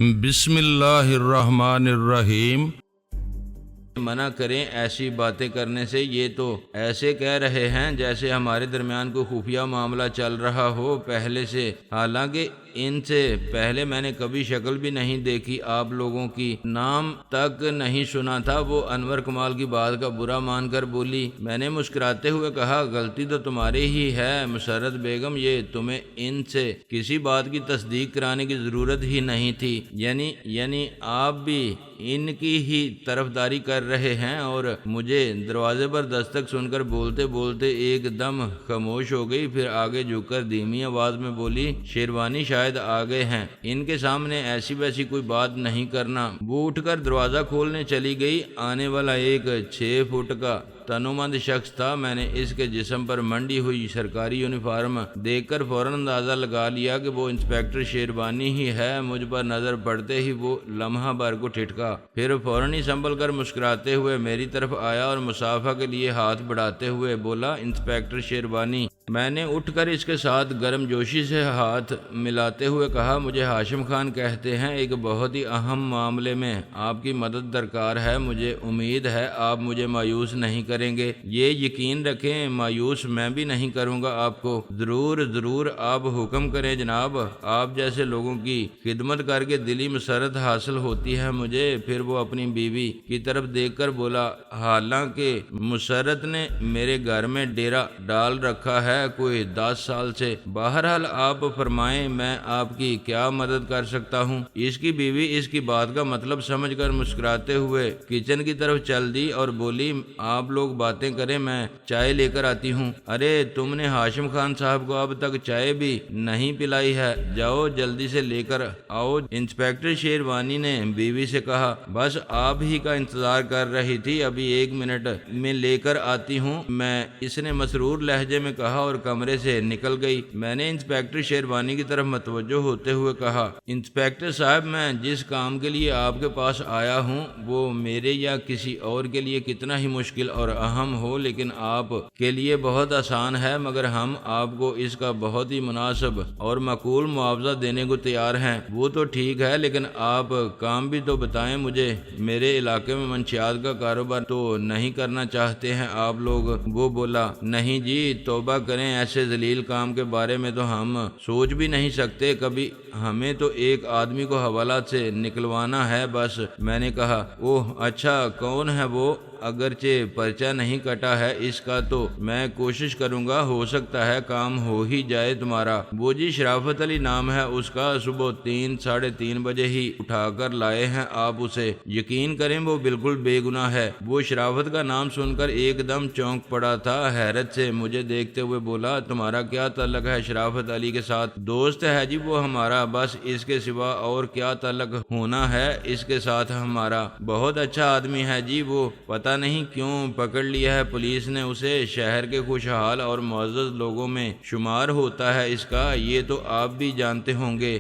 بسم اللہ الرحمن الرحیم۔ منع کریں ایسی باتیں کرنے سے، یہ تو ایسے کہہ رہے ہیں جیسے ہمارے درمیان کوئی خفیہ معاملہ چل رہا ہو پہلے سے، حالانکہ ان سے پہلے میں نے کبھی شکل بھی نہیں دیکھی، آپ لوگوں کی نام تک نہیں سنا تھا۔ وہ انور کمال کی بات کا برا مان کر بولی۔ میں نے مسکراتے ہوئے کہا، غلطی تو تمہاری ہی ہے مسرت بیگم، یہ تمہیں ان سے کسی بات کی تصدیق کرانے کی ضرورت ہی نہیں تھی، یعنی آپ بھی ان کی ہی طرفداری کر رہے ہیں۔ اور مجھے دروازے پر دستک سن کر بولتے بولتے ایک دم خاموش ہو گئی، پھر آگے جھک کر دھیمی آواز میں بولی، شیروانی شاید آ گئے ہیں، ان کے سامنے ایسی ویسی کوئی بات نہیں کرنا۔ وہ اٹھ کر دروازہ کھولنے چلی گئی۔ آنے والا ایک 6 فٹ کا تنومند شخص تھا۔ میں نے اس کے جسم پر منڈی ہوئی سرکاری یونیفارم دیکھ کر فوراً اندازہ لگا لیا کہ وہ انسپکٹر شیروانی ہی ہے۔ مجھ پر نظر پڑتے ہی وہ لمحہ بھر کو ٹھٹکا، پھر فوراً ہی سنبھل کر مسکراتے ہوئے میری طرف آیا اور مصافحہ کے لیے ہاتھ بڑھاتے ہوئے بولا، انسپکٹر شیروانی۔ میں نے اٹھ کر اس کے ساتھ گرم جوشی سے ہاتھ ملاتے ہوئے کہا، مجھے ہاشم خان کہتے ہیں، ایک بہت ہی اہم معاملے میں آپ کی مدد درکار ہے۔ مجھے امید ہے آپ مجھے مایوس نہیں کریں گے۔ یہ یقین رکھیں مایوس میں بھی نہیں کروں گا آپ کو۔ ضرور آپ حکم کریں جناب۔ آپ جیسے لوگوں کی خدمت کر کے دلی مسرت حاصل ہوتی ہے مجھے۔ پھر وہ اپنی بیوی کی طرف دیکھ کر بولا، حالانکہ مسرت نے میرے گھر میں ڈیرا ڈال رکھا ہے کوئی 10 سال سے۔ بہرحال آپ فرمائیں میں آپ کی کیا مدد کر سکتا ہوں۔ اس کی بیوی اس کی بات کا مطلب سمجھ کر مسکراتے ہوئے کچن کی طرف چل دی اور بولی، آپ لوگ باتیں کریں، میں چائے لے کر آتی ہوں۔ ارے تم نے ہاشم خان صاحب کو اب تک چائے بھی نہیں پلائی ہے، جاؤ جلدی سے لے کر آؤ۔ انسپکٹر شیروانی نے بیوی سے کہا، بس آپ ہی کا انتظار کر رہی تھی، ابھی 1 منٹ میں لے کر آتی ہوں میں، اس نے مسرور لہجے میں کہا اور کمرے سے نکل گئی۔ میں نے انسپکٹر شیروانی کی طرف متوجہ ہوتے ہوئے کہا، انسپکٹر صاحب میں جس کام کے لیے آپ کے پاس آیا ہوں وہ میرے یا کسی اور کے لیے کتنا ہی مشکل اور اہم ہو، لیکن آپ کے لیے بہت آسان ہے، مگر ہم آپ کو اس کا بہت ہی مناسب اور معقول معاوضہ دینے کو تیار ہیں۔ وہ تو ٹھیک ہے، لیکن آپ کام بھی تو بتائیں مجھے۔ میرے علاقے میں منشیات کا کاروبار تو نہیں کرنا چاہتے ہیں آپ لوگ؟ وہ بولا، نہیں جی توبہ کریں، ایسے ذلیل کام کے بارے میں تو ہم سوچ بھی نہیں سکتے کبھی، ہمیں تو ایک آدمی کو حوالات سے نکلوانا ہے بس۔ میں نے کہا، اوہ اچھا، کون ہے وہ؟ اگرچہ پرچہ نہیں کٹا ہے اس کا تو میں کوشش کروں گا، ہو سکتا ہے کام ہو ہی جائے تمہارا۔ وہ جی شرافت علی نام ہے اس کا، صبح 3 ساڑھے 3 بجے ہی اٹھا کر لائے ہیں آپ اسے، یقین کریں وہ بالکل بے گناہ ہے۔ وہ شرافت کا نام سن کر ایک دم چونک پڑا تھا، حیرت سے مجھے دیکھتے ہوئے بولا، تمہارا کیا تعلق ہے شرافت علی کے ساتھ؟ دوست ہے جی وہ ہمارا، بس اس کے سوا اور کیا تعلق ہونا ہے اس کے ساتھ ہمارا؟ بہت اچھا آدمی ہے جی وہ، پتہ نہیں کیوں پکڑ لیا ہے پولیس نے اسے، شہر کے خوشحال اور معزز لوگوں میں شمار ہوتا ہے اس کا، یہ تو آپ بھی جانتے ہوں گے۔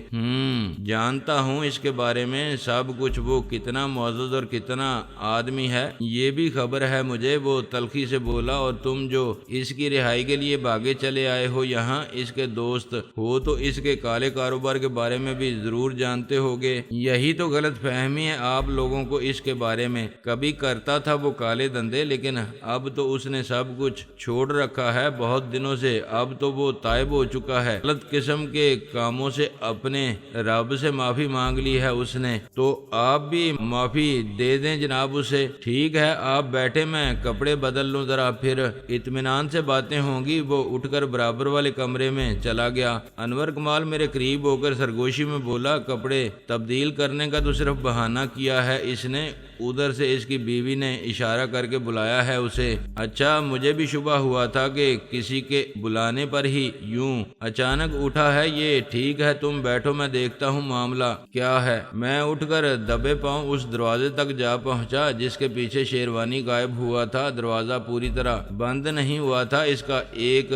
جانتا ہوں اس کے بارے میں سب کچھ، وہ کتنا معزز اور کتنا آدمی ہے یہ بھی خبر ہے مجھے۔ وہ تلخی سے بولا، اور تم جو اس کی رہائی کے لیے بھاگے چلے آئے ہو یہاں، اس کے دوست ہو تو اس کے کالے کاروبار کے بارے میں بھی ضرور جانتے ہوگے۔ یہی تو غلط فہمی ہے آپ لوگوں کو اس کے بارے میں۔ کبھی کرتا تھا وہ کالے دندے، لیکن اب تو اس نے سب کچھ چھوڑ رکھا ہے بہت دنوں سے، اب تو وہ تائب ہو چکا ہے۔ غلط قسم کے کاموں سے اپنے رب سے معافی مانگ لی ہے اس نے، تو آپ بھی معافی دے دیں جناب اسے۔ ٹھیک ہے آپ بیٹھے، میں کپڑے بدل لوں ذرا، پھر اطمینان سے باتیں ہوں گی۔ وہ اٹھ کر برابر والے کمرے میں چلا گیا۔ انور کمال میرے قریب ہو کر سرگوشی میں بولا، کپڑے تبدیل کرنے کا تو صرف بہانہ کیا ہے اس نے، ادھر سے اس کی بیوی نے اشارہ کر کے بلایا ہے اسے۔ اچھا مجھے بھی شبہ ہوا تھا کہ کسی کے بلانے پر ہی یوں اچانک اٹھا ہے یہ۔ ٹھیک ہے تم بیٹھو، میں دیکھتا ہوں معاملہ کیا ہے۔ میں اٹھ کر دبے پاؤں اس دروازے تک جا پہنچا جس کے پیچھے شیروانی غائب ہوا تھا۔ دروازہ پوری طرح بند نہیں ہوا تھا، اس کا ایک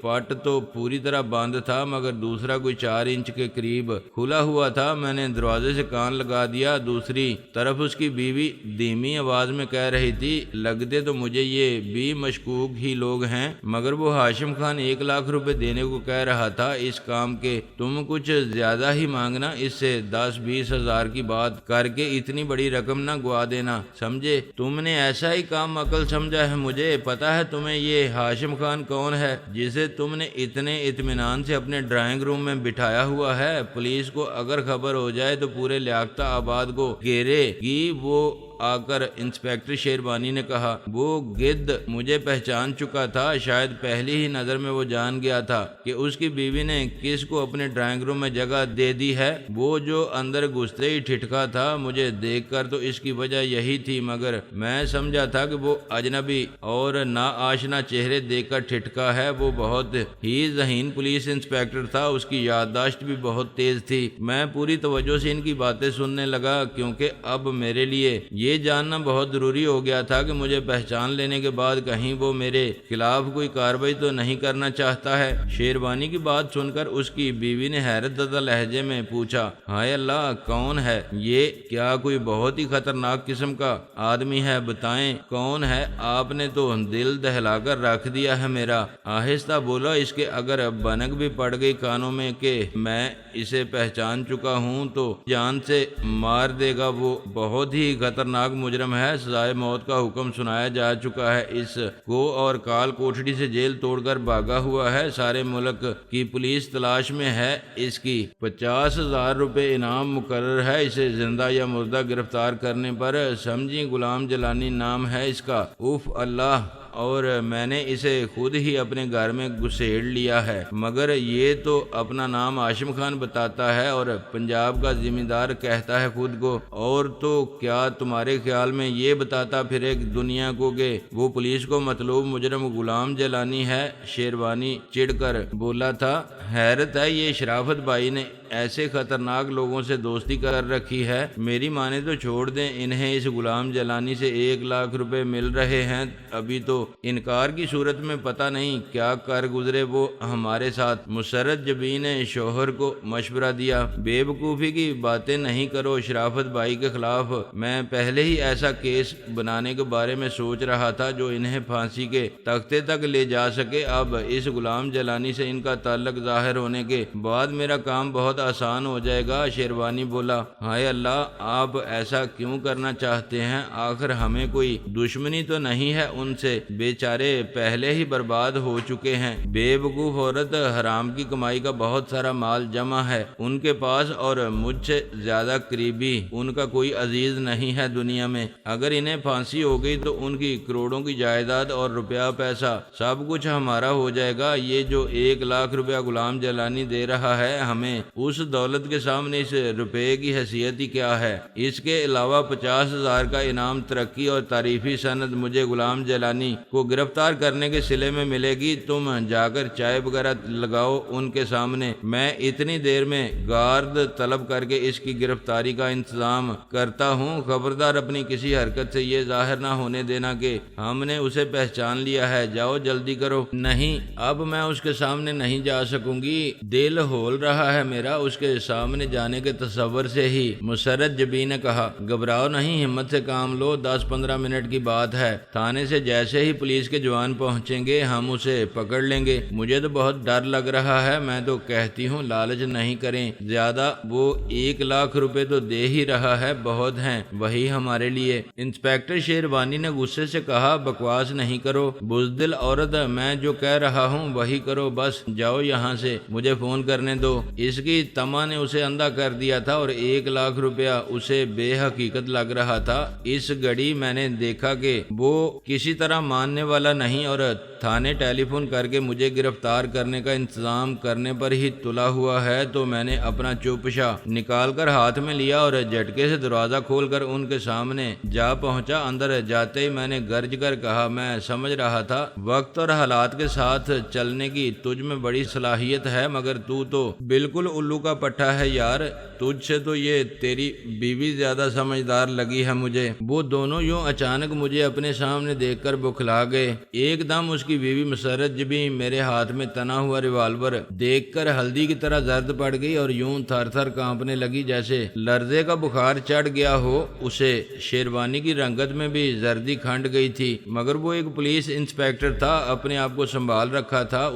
پٹ تو پوری طرح بند تھا مگر دوسرا کوئی 4 انچ کے قریب کھلا ہوا تھا۔ میں نے دروازے سے کان لگا دیا۔ دوسری طرف اس کی بیوی دھیمی آواز میں کہہ رہی تھی، لگتے تو مجھے یہ بھی مشکوک ہی لوگ ہیں مگر وہ ہاشم خان 1 لاکھ روپے دینے کو کہہ رہا تھا اس کام کے، تم کچھ زیادہ ہی مانگنا، اس سے 10-20 ہزار کی بات کر کے اتنی بڑی رقم نہ گوا دینا، سمجھے؟ تم نے ایسا ہی کام عقل سمجھا ہے؟ مجھے پتا ہے تمہیں یہ ہاشم خان کون ہے جسے تم نے اتنے اطمینان سے اپنے ڈرائنگ روم میں بٹھایا ہوا ہے؟ پولیس کو اگر خبر ہو جائے تو پورے لیاقتہ آباد کو گھیرے گی۔ وہ آ کر انسپیکٹر شیروانی نے کہا، وہ گد مجھے پہچان چکا تھا، شاید پہلی ہی نظر میں وہ جان گیا تھا کہ اس کی بیوی نے کس کو اپنے ڈرائنگ روم میں جگہ دے دی ہے۔ وہ جو اندر گھستے ہی ٹھٹکا تھا، مجھے دیکھ کر تو اس کی وجہ یہی تھی مگر میں سمجھا تھا کہ وہ اجنبی اور نا آشنا چہرے دیکھ کر ٹھٹکا ہے۔ وہ بہت ہی ذہین پولیس انسپیکٹر تھا، اس کی یادداشت بھی بہت تیز تھی۔ میں پوری توجہ سے ان کی باتیں سننے لگا کیونکہ اب میرے لیے یہ جاننا بہت ضروری ہو گیا تھا کہ مجھے پہچان لینے کے بعد کہیں وہ میرے خلاف کوئی کارروائی تو نہیں کرنا چاہتا ہے۔ شیروانی کی بات سن کر اس کی بیوی نے حیرت زدہ لہجے میں پوچھا، ہائے اللہ، کون ہے یہ؟ کیا کوئی بہت ہی خطرناک قسم کا آدمی ہے؟ بتائیں کون ہے؟ آپ نے تو دل دہلا کر رکھ دیا ہے میرا۔ آہستہ بولا، اس کے اگر بنک بھی پڑ گئی کانوں میں کہ میں اسے پہچان چکا ہوں تو جان سے مار دے گا۔ وہ بہت ہی خطرناک مجرم ہے، سزائے موت کا حکم سنایا جا چکا ہے اس کو اور کال کوٹڑی سے جیل توڑ کر بھاگا ہوا ہے۔ سارے ملک کی پولیس تلاش میں ہے اس کی۔ 50,000 روپے انعام مقرر ہے اسے زندہ یا مردہ گرفتار کرنے پر۔ سمجھی، غلام جیلانی نام ہے اس کا۔ اف اللہ، اور میں نے اسے خود ہی اپنے گھر میں گھسیڑ لیا ہے مگر یہ تو اپنا نام ہاشم خان بتاتا ہے اور پنجاب کا ذمہ دار کہتا ہے خود کو، اور تو کیا تمہارے خیال میں یہ بتاتا پھرے دنیا کو کہ وہ پولیس کو مطلوب مجرم غلام جیلانی ہے؟ شیروانی چڑ کر بولا تھا۔ حیرت ہے، یہ شرافت بھائی نے ایسے خطرناک لوگوں سے دوستی کر رکھی ہے۔ میری مانے تو چھوڑ دیں، انہیں اس غلام جیلانی سے 1 لاکھ روپے مل رہے ہیں، ابھی تو انکار کی صورت میں پتہ نہیں کیا کر گزرے وہ ہمارے ساتھ۔ مسرت جبی نے شوہر کو مشورہ دیا، بے وقوفی کی باتیں نہیں کرو شرافت بھائی کے خلاف میں پہلے ہی ایسا کیس بنانے کے بارے میں سوچ رہا تھا جو انہیں پھانسی کے تختے تک لے جا سکے۔ اب اس غلام جیلانی سے ان کا تعلق ظاہر ہونے کے بعد میرا کام بہت آسان ہو جائے گا۔ شیروانی بولا، ہائے اللہ، آپ ایسا کیوں کرنا چاہتے ہیں؟ آخر ہمیں کوئی دشمنی تو نہیں ہے ان سے، بیچارے پہلے ہی برباد ہو چکے ہیں۔ بے وقوف عورت، حرام کی کمائی کا بہت سارا مال جمع ہے ان کے پاس اور مجھ سے زیادہ قریبی ان کا کوئی عزیز نہیں ہے دنیا میں۔ اگر انہیں پھانسی ہو گئی تو ان کی کروڑوں کی جائیداد اور روپیہ پیسہ سب کچھ ہمارا ہو جائے گا۔ یہ جو 1 لاکھ روپیہ غلام جیلانی دے رہا ہے ہمیں، اس دولت کے سامنے اس روپے کی حیثیت ہی کیا ہے؟ اس کے علاوہ 50,000 کا انعام، ترقی اور تعریفی سند مجھے غلام جیلانی کو گرفتار کرنے کے صلے میں ملے گی۔ تم جا کر چائے وغیرہ لگاؤ ان کے سامنے، میں اتنی دیر میں گارد طلب کر کے اس کی گرفتاری کا انتظام کرتا ہوں۔ خبردار اپنی کسی حرکت سے یہ ظاہر نہ ہونے دینا کہ ہم نے اسے پہچان لیا ہے۔ جاؤ جلدی کرو۔ نہیں، اب میں اس کے سامنے نہیں جا سکوں گی، دل ہول رہا ہے میرا اس کے سامنے جانے کے تصور سے ہی۔ مسرت جبی نے کہا، گھبراؤ نہیں، ہمت سے کام لو، 10-15 منٹ کی بات ہے۔ تھانے سے جیسے ہی پولیس کے جوان پہنچیں گے ہم اسے پکڑ لیں گے۔ مجھے تو بہت ڈر لگ رہا ہے، میں تو کہتی ہوں لالچ نہیں کریں زیادہ، وہ 1 لاکھ روپے تو دے ہی رہا ہے، بہت ہیں وہی ہمارے لیے۔ انسپیکٹر شیروانی نے غصے سے کہا، بکواس نہیں کرو بزدل عورت، میں جو کہہ رہا ہوں وہی کرو، بس جاؤ یہاں سے، مجھے فون کرنے دو۔ اس کی تما نے اسے اندھا کر دیا تھا اور 1 لاکھ روپیہ اسے بے حقیقت لگ رہا تھا۔ اس گھڑی میں نے دیکھا کہ وہ کسی طرح ماننے والا نہیں اور تھانے ٹیلی فون کر کے مجھے گرفتار کرنے کا انتظام کرنے پر ہی تلا ہوا ہے، تو میں نے اپنا چوپشا نکال کر ہاتھ میں لیا اور جھٹکے سے دروازہ کھول کر ان کے سامنے جا پہنچا۔ اندر جاتے ہی میں نے گرج کر کہا، میں سمجھ رہا تھا وقت اور حالات کے ساتھ چلنے کی تجھ میں بڑی صلاحیت ہے مگر تو بالکل الو کا پٹھا ہے یار، تجھ سے تو یہ تیری بیوی زیادہ سمجھدار لگی ہے مجھے۔ وہ دونوں یوں اچانک مجھے اپنے سامنے دیکھ کر بکھلا گئے۔ ایک دم اس کی کی بیوی مسرت جبیں میرے ہاتھ میں تنا ہوا ریوالور دیکھ کر ہلدی کی طرح زرد پڑ گئی اور یوں تھر تھر کانپنے لگی جیسے لرزے کا بخار چڑھ گیا ہو۔ اسے شیروانی کی رنگت میں بھی زردی کھنڈ گئی تھی، مگر وہ ایک پولیس انسپیکٹر تھا، اپنے آپ کو سنبھال رکھا تھا۔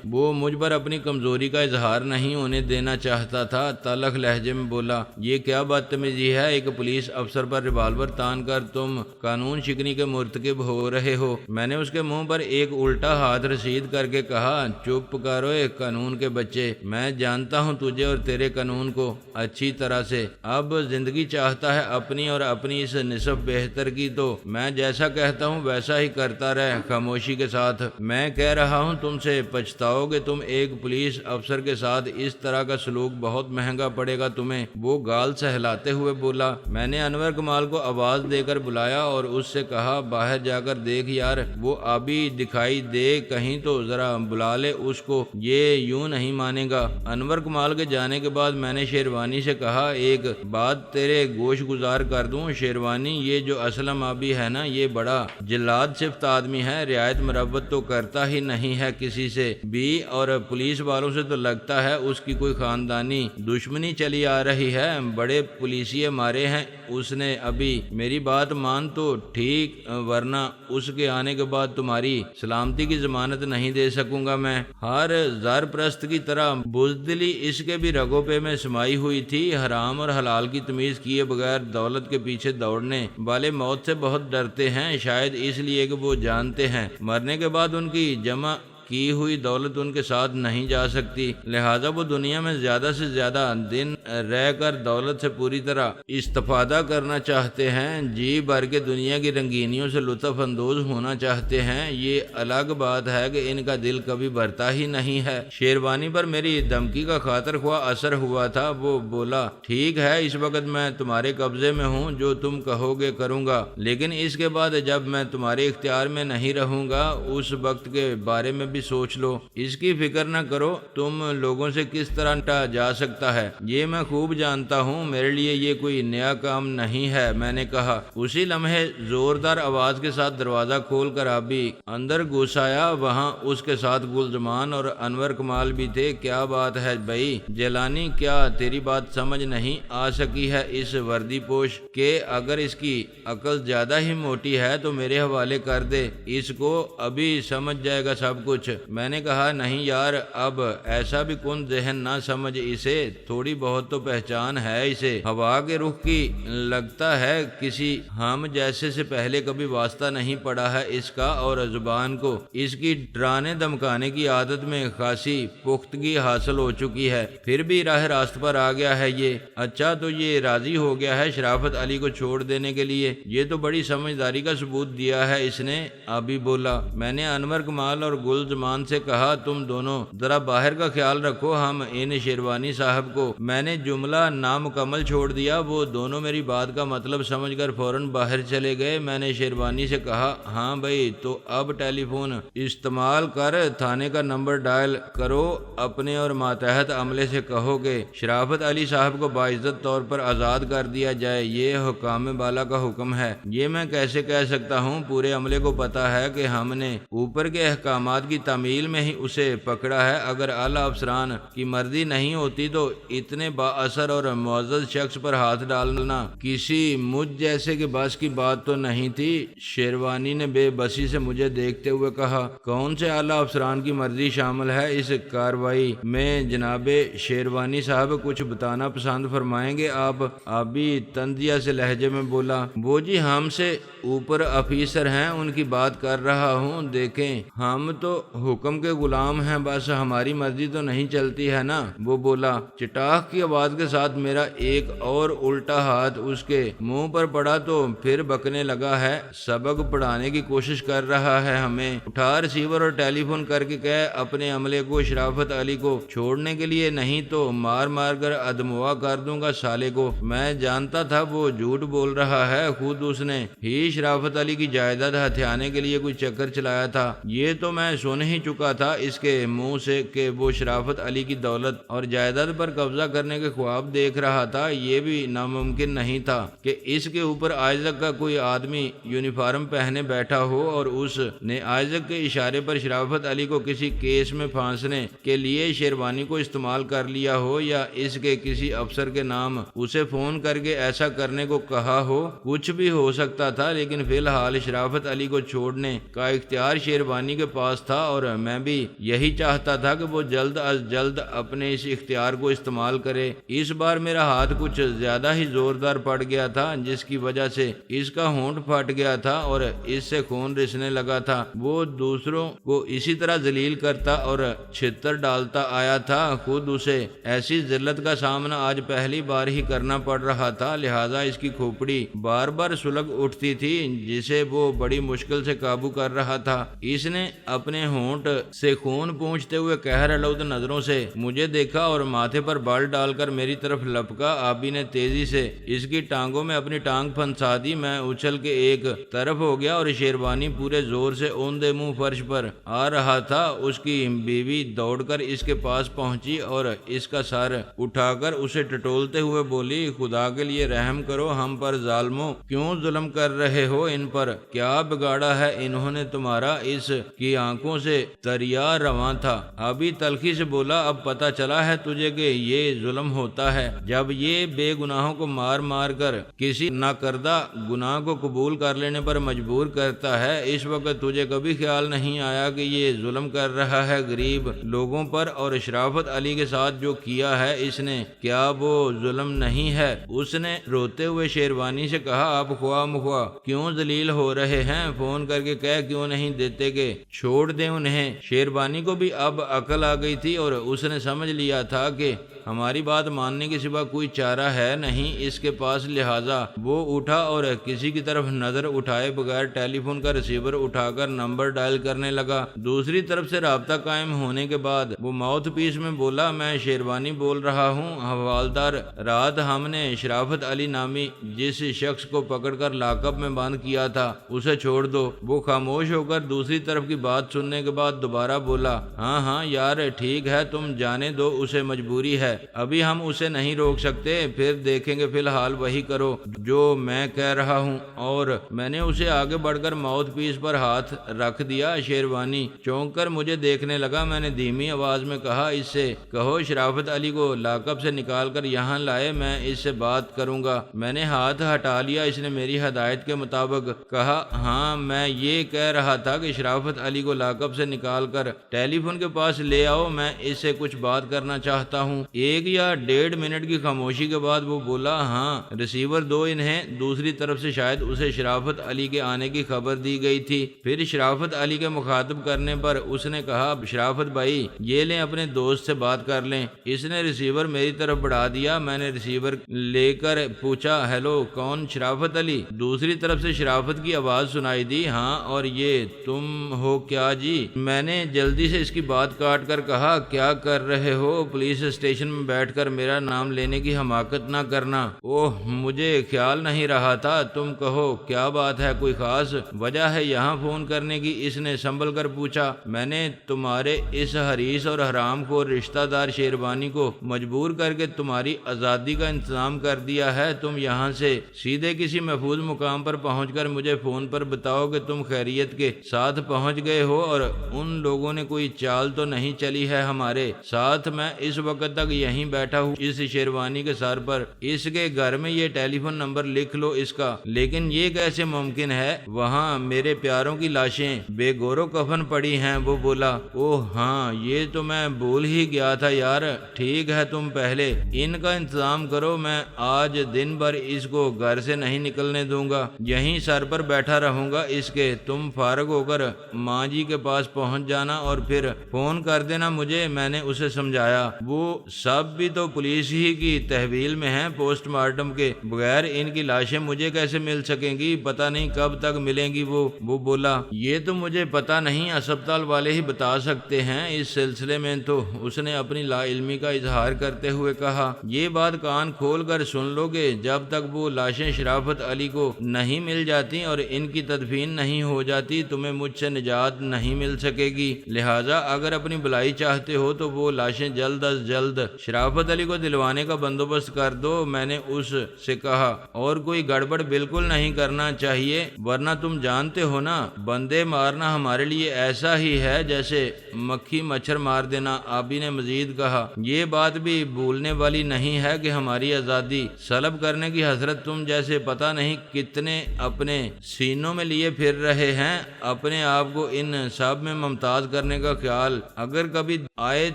وہ مجھ پر اپنی کمزوری کا اظہار نہیں ہونے دینا چاہتا تھا۔ تلخ لہجے میں بولا، یہ کیا بدتمیزی ہے؟ ایک پولیس افسر پر ریوالور تان کر تم قانون شکنی کے مرتکب ہو رہے ہو۔ میں نے اس کے منہ پر ایک الٹا ہاتھ رسید کر کے کہا، چپ کرو قانون کے بچے، میں جانتا ہوں تجھے اور تیرے قانون کو اچھی طرح سے۔ اب زندگی چاہتا ہے اپنی اور اپنی اس نصف بہتر کی، تو میں جیسا کہتا ہوں ویسا ہی کرتا رہ خاموشی کے ساتھ۔ میں کہہ رہا ہوں تم سے پچھتاؤ گے، تم ایک پولیس افسر کے ساتھ اس طرح کا سلوک بہت مہنگا پڑے گا تمہیں۔ وہ گال سہلاتے ہوئے بولا۔ میں نے انور کمال کو آواز دے کر بلایا اور اس سے کہا، باہر جا کر دیکھ یار، وہ ابھی دکھائی دے کہیں تو ذرا بلا لے اس کو، یہ یوں نہیں مانے گا۔ انور کمال کے جانے کے بعد میں نے شیروانی سے کہا، ایک بات تیرے گوش گزار کر دوں شیروانی، یہ جو اسلم ابھی ہے نا، یہ بڑا جلاد صفت آدمی ہے، رعایت مروت تو کرتا ہی نہیں ہے کسی سے بھی، اور پولیس والوں سے تو لگتا ہے اس کی کوئی خاندانی دشمنی چلی آ رہی ہے۔ بڑے پولیسیے مارے ہیں اس نے ابھی، میری بات مان تو ٹھیک، ورنہ اس کے آنے کے بعد تمہاری سلامتی کی ضمانت نہیں دے سکوں گا میں۔ ہر زر پرست کی طرح بزدلی اس کے بھی رگوں پہ میں سمائی ہوئی تھی۔ حرام اور حلال کی تمیز کیے بغیر دولت کے پیچھے دوڑنے والے موت سے بہت ڈرتے ہیں، شاید اس لیے کہ وہ جانتے ہیں مرنے کے بعد ان کی جمع کی ہوئی دولت ان کے ساتھ نہیں جا سکتی، لہذا وہ دنیا میں زیادہ سے زیادہ دن رہ کر دولت سے پوری طرح استفادہ کرنا چاہتے ہیں، جی بھر کے دنیا کی رنگینیوں سے لطف اندوز ہونا چاہتے ہیں۔ یہ الگ بات ہے کہ ان کا دل کبھی بھرتا ہی نہیں ہے۔ شیروانی پر میری دھمکی کا خاطر خواہ اثر ہوا تھا، وہ بولا، ٹھیک ہے اس وقت میں تمہارے قبضے میں ہوں، جو تم کہو گے کروں گا، لیکن اس کے بعد جب میں تمہارے اختیار میں نہیں رہوں گا اس وقت کے بارے میں بھی سوچ لو، اس کی فکر نہ کرو تم لوگوں سے کس طرح نٹا جا سکتا ہے، یہ میں خوب جانتا ہوں، میرے لیے یہ کوئی نیا کام نہیں ہے۔ میں نے کہا۔ اسی لمحے زوردار آواز کے ساتھ دروازہ کھول کر ابھی اندر گھس آیا، وہاں اس کے ساتھ گلزمان اور انور کمال بھی تھے۔ کیا بات ہے بھائی جیلانی، کیا تیری بات سمجھ نہیں آ سکی ہے اس وردی پوش کہ اگر اس کی عقل زیادہ ہی موٹی ہے تو میرے حوالے کر دے، اس کو ابھی سمجھ جائے گا سب کچھ۔ میں نے کہا، نہیں یار، اب ایسا بھی کون ذہن نہ سمجھ، اسے تھوڑی بہت تو پہچان ہے، اسے ہوا کے رخ کی لگتا ہے کسی ہم جیسے سے پہلے کبھی واسطہ نہیں پڑا ہے اس کا، اور زبان کو اس کی ڈرانے دمکانے کی عادت میں خاصی پختگی حاصل ہو چکی ہے، پھر بھی راہ راست پر آ گیا ہے یہ۔ اچھا تو یہ راضی ہو گیا ہے شرافت علی کو چھوڑ دینے کے لیے، یہ تو بڑی سمجھداری کا ثبوت دیا ہے اس نے، ابھی بولا۔ میں نے انور کمال اور گلزمان سے کہا، تم دونوں ذرا باہر کا خیال رکھو، ہم ان شیروانی صاحب کو۔ میں نے جملہ نامکمل چھوڑ دیا، وہ دونوں میری بات کا مطلب سمجھ کر فوراً باہر چلے گئے۔ میں نے شیروانی سے کہا، ہاں بھائی تو اب ٹیلی فون استعمال کر تھانے کا نمبر ڈائل کرو، اپنے اور ماتحت عملے سے کہو کہ شرافت علی صاحب کو باعزت طور پر آزاد کر دیا جائے، یہ حکام بالا کا حکم ہے۔ یہ میں کیسے کہہ سکتا ہوں، پورے عملے کو پتا ہے کہ ہم نے اوپر کے احکامات کی تعمیل میں ہی اسے پکڑا ہے، اگر اعلی افسران کی مرضی نہیں ہوتی تو اتنے با اثر اور معزز شخص پر ہاتھ ڈالنا کسی مجھ جیسے کے بس کی بات تو نہیں تھی۔ شیروانی نے بے بسی سے مجھے دیکھتے ہوئے کہا، کون سے اعلی افسران کی مرضی شامل ہے اس کارروائی میں جناب شیروانی صاحب؟ کچھ بتانا پسند فرمائیں گے آپ؟ ابھی تندیہ سے لہجے میں بولا، وہ جی ہم سے اوپر افیسر ہیں ان کی بات کر رہا ہوں، دیکھیں ہم تو حکم کے غلام ہیں، بس ہماری مرضی تو نہیں چلتی ہے نا، وہ بولا۔ چٹاخ کی آواز کے ساتھ میرا ایک اور الٹا ہاتھ اس کے منہ پر پڑا تو پھر بکنے لگا ہے، سبق پڑھانے کی کوشش کر رہا ہے ہمیں، اٹھا ریسیور اور ٹیلی فون کر کے کہے اپنے عملے کو شرافت علی کو چھوڑنے کے لیے، نہیں تو مار مار کر ادموا کر دوں گا سالے کو۔ میں جانتا تھا وہ جھوٹ بول رہا ہے، خود اس نے ہی شرافت علی کی جائیداد ہتھیانے کے لیے کوئی چکر چلایا تھا، یہ تو میں سونے سن ہی چکا تھا اس کے منہ سے کہ وہ شرافت علی کی دولت اور جائیداد پر قبضہ کرنے کے خواب دیکھ رہا تھا۔ یہ بھی ناممکن نہیں تھا کہ اس کے اوپر آئزک کا کوئی آدمی یونیفارم پہنے بیٹھا ہو اور اس نے آئزک کے اشارے پر شرافت علی کو کسی کیس میں پھانسنے کے لیے شیروانی کو استعمال کر لیا ہو، یا اس کے کسی افسر کے نام اسے فون کر کے ایسا کرنے کو کہا ہو۔ کچھ بھی ہو سکتا تھا، لیکن فی الحال شرافت علی کو چھوڑنے کا اختیار شیروانی کے پاس تھا، اور میں بھی یہی چاہتا تھا کہ وہ جلد از جلد اپنے اس اختیار کو استعمال کرے۔ اس بار میرا ہاتھ کچھ زیادہ ہی زوردار پڑ گیا تھا، جس کی وجہ سے اس کا ہونٹ پھٹ گیا تھا اور اس سے خون رسنے لگا تھا۔ وہ دوسروں کو اسی طرح ذلیل کرتا اور چھتر ڈالتا آیا تھا، خود اسے ایسی ذلت کا سامنا آج پہلی بار ہی کرنا پڑ رہا تھا، لہذا اس کی کھوپڑی بار بار سلگ اٹھتی تھی جسے وہ بڑی مشکل سے قابو کر رہا تھا۔ اس نے اپنے ہونٹ سے خون پونچھتے ہوئے قہر آلود نظروں سے مجھے دیکھا اور ماتھے پر بال ڈال کر میری طرف لپکا۔ آبی نے تیزی سے اس کی ٹانگوں میں اپنی ٹانگ پھنسا دی۔ میں اچھل کے ایک طرف ہو گیا اور شیروانی پورے زور سے اوندے منہ فرش پر آ رہا تھا۔ اس کی بیوی دوڑ کر اس کے پاس پہنچی اور اس کا سر اٹھا کر اسے ٹٹولتے ہوئے بولی، خدا کے لیے رحم کرو، ہم پر ظالموں کیوں ظلم کر رہے ہو؟ ان پر کیا بگاڑا ہے انہوں نے تمہارا؟ اس کی آنکھوں سے دریا رواں تھا۔ ابھی تلخی سے بولا، اب پتہ چلا ہے تجھے کہ یہ ظلم ہوتا ہے جب یہ بے گناہوں کو مار مار کر کسی ناکردہ گناہ کو قبول کر لینے پر مجبور کرتا ہے۔ اس وقت تجھے کبھی خیال نہیں آیا کہ یہ ظلم کر رہا ہے غریب لوگوں پر؟ اور شرافت علی کے ساتھ جو کیا ہے اس نے، کیا وہ ظلم نہیں ہے؟ اس نے روتے ہوئے شیروانی سے کہا، آپ خواہ مخواہ کیوں ذلیل ہو رہے ہیں؟ فون کر کے کہہ کیوں نہیں دیتے کہ چھوڑ دیں انہیں؟ شیروانی کو بھی اب عقل آ گئی تھی اور اس نے سمجھ لیا تھا کہ ہماری بات ماننے کے سوا کوئی چارہ ہے نہیں اس کے پاس، لہذا وہ اٹھا اور کسی کی طرف نظر اٹھائے بغیر ٹیلی فون کا ریسیور اٹھا کر نمبر ڈائل کرنے لگا۔ دوسری طرف سے رابطہ قائم ہونے کے بعد وہ ماؤتھ پیس میں بولا، میں شیروانی بول رہا ہوں حوالدار، رات ہم نے شرافت علی نامی جس شخص کو پکڑ کر لاک اپ میں بند کیا تھا اسے چھوڑ دو۔ وہ خاموش ہو کر دوسری طرف کی بات سننے کے بعد دوبارہ بولا، ہاں ہاں یار ٹھیک ہے، تم جانے دو، اسے مجبوری ہے، ابھی ہم اسے نہیں روک سکتے، پھر دیکھیں گے، فی الحال وہی کرو جو میں کہہ رہا ہوں۔ اور میں نے اسے آگے بڑھ کر ماؤتھ پیس پر ہاتھ رکھ دیا۔ شیروانی چونک کر مجھے دیکھنے لگا۔ میں نے دھیمی آواز میں کہا، اس سے کہو شرافت علی کو لاک اپ سے نکال کر یہاں لائے، میں اس سے بات کروں گا۔ میں نے ہاتھ ہٹا لیا۔ اس نے میری ہدایت کے مطابق کہا، ہاں میں یہ کہہ رہا تھا کہ شرافت علی کو لاک اپ سے نکال کر ٹیلی فون کے پاس لے آؤ، میں اس سے کچھ بات کرنا چاہتا ہوں۔ 1 یا 1.5 منٹ کی خاموشی کے بعد وہ بولا، ہاں ریسیور دو انہیں۔ دوسری طرف سے شاید اسے شرافت علی کے آنے کی خبر دی گئی تھی۔ پھر شرافت علی کے مخاطب کرنے پر اس نے کہا، شرافت بھائی یہ لیں، اپنے دوست سے بات کر لیں۔ اس نے ریسیور میری طرف بڑھا دیا۔ میں نے ریسیور لے کر پوچھا، ہیلو کون؟ شرافت علی۔ دوسری طرف سے شرافت کی آواز سنائی دی، ہاں اور یہ تم ہو کیا جی؟ میں نے جلدی سے اس کی بات کاٹ کر کہا، کیا کر رہے ہو؟ پولیس اسٹیشن میں بیٹھ کر میرا نام لینے کی حماقت نہ کرنا۔ اوہ مجھے خیال نہیں رہا تھا، تم کہو کیا بات ہے؟ کوئی خاص وجہ ہے یہاں فون کرنے کی؟ اس نے سنبھل کر پوچھا۔ میں نے تمہارے اس حریص اور حرام خور رشتہ دار شیروانی کو مجبور کر کے تمہاری آزادی کا انتظام کر دیا ہے۔ تم یہاں سے سیدھے کسی محفوظ مقام پر پہنچ کر مجھے فون پر بتاؤ کہ تم خیریت کے ساتھ پہنچ گئے ہو اور ان لوگوں نے کوئی چال تو نہیں چلی ہے ہمارے ساتھ۔ میں اس وقت تک یہیں بیٹھا ہوں اس شیروانی کے سر پر، اس کے گھر میں یہ ٹیلی فون نمبر لکھ لو اس کا، لیکن یہ کیسے ممکن ہے؟ وہاں میرے پیاروں کی لاشیں بے گور و کفن پڑی ہیں۔ وہ بولا، اوہ ہاں یہ تو میں بھول ہی گیا تھا یار۔ ٹھیک ہے تم پہلے ان کا انتظام کرو، میں آج دن بھر اس کو گھر سے نہیں نکلنے دوں گا، یہیں سر پر بیٹھا رہوں گا اس کے۔ تم فارغ ہو کر ماں جی کے پاس پہنچ جانا اور پھر فون کر دینا مجھے۔ میں نے اسے سمجھایا، وہ سب بھی تو پولیس ہی کی تحویل میں ہیں، پوسٹ مارٹم کے بغیر ان کی لاشیں مجھے کیسے مل سکیں گی؟ پتہ نہیں کب تک ملیں گی۔ وہ بولا، یہ تو مجھے پتہ نہیں، اسپتال والے ہی بتا سکتے ہیں اس سلسلے میں تو۔ اس نے اپنی لا علمی کا اظہار کرتے ہوئے کہا، یہ بات کان کھول کر سن لو کہ جب تک وہ لاشیں شرافت علی کو نہیں مل جاتی اور ان کی تدفین نہیں ہو جاتی تمہیں مجھ سے نجات نہیں مل مل سکے گی، لہٰذا اگر اپنی بھلائی چاہتے ہو تو وہ لاشیں جلد از جلد شرافت علی کو دلوانے کا بندوبست کر دو۔ میں نے اس سے کہا اور کوئی گڑبڑ بالکل نہیں کرنا چاہیے، ورنہ تم جانتے ہو نا، بندے مارنا ہمارے لیے ایسا ہی ہے جیسے مکھی مچھر مار دینا۔ آبی نے مزید کہا، یہ بات بھی بھولنے والی نہیں ہے کہ ہماری آزادی سلب کرنے کی حسرت تم جیسے پتہ نہیں کتنے اپنے سینوں میں لیے پھر رہے ہیں۔ اپنے آپ کو ان سب میں ممتاز کرنے کا خیال اگر کبھی آئے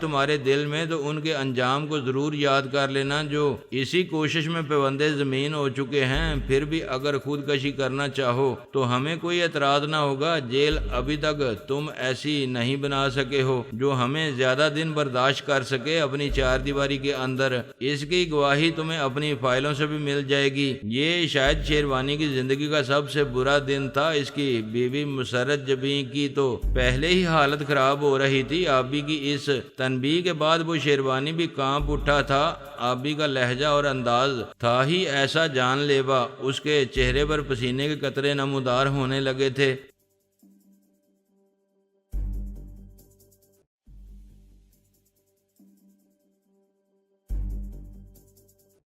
تمہارے دل میں تو ان کے انجام کو ضرور یاد کر لینا جو اسی کوشش میں پیوندے زمین ہو چکے ہیں۔ پھر بھی اگر خودکشی کرنا چاہو تو ہمیں کوئی اعتراض نہ ہوگا، جیل ابھی تک تم ایسی نہیں بنا سکے ہو جو ہمیں زیادہ دن برداشت کر سکے اپنی چار دیواری کے اندر۔ اس کی گواہی تمہیں اپنی فائلوں سے بھی مل جائے گی۔ یہ شاید شیروانی کی زندگی کا سب سے برا دن تھا۔ اس کی بیوی مسرت جبیں کی تو پہلے ہی حالت خراب ہو رہی تھی۔ آبی کی اس تنبیہ کے بعد وہ شیروانی بھی کانپ اٹھا تھا۔ آبی کا لہجہ اور انداز تھا ہی ایسا جان لیوا، اس کے چہرے پر پسینے کے قطرے نمودار ہونے لگے تھے۔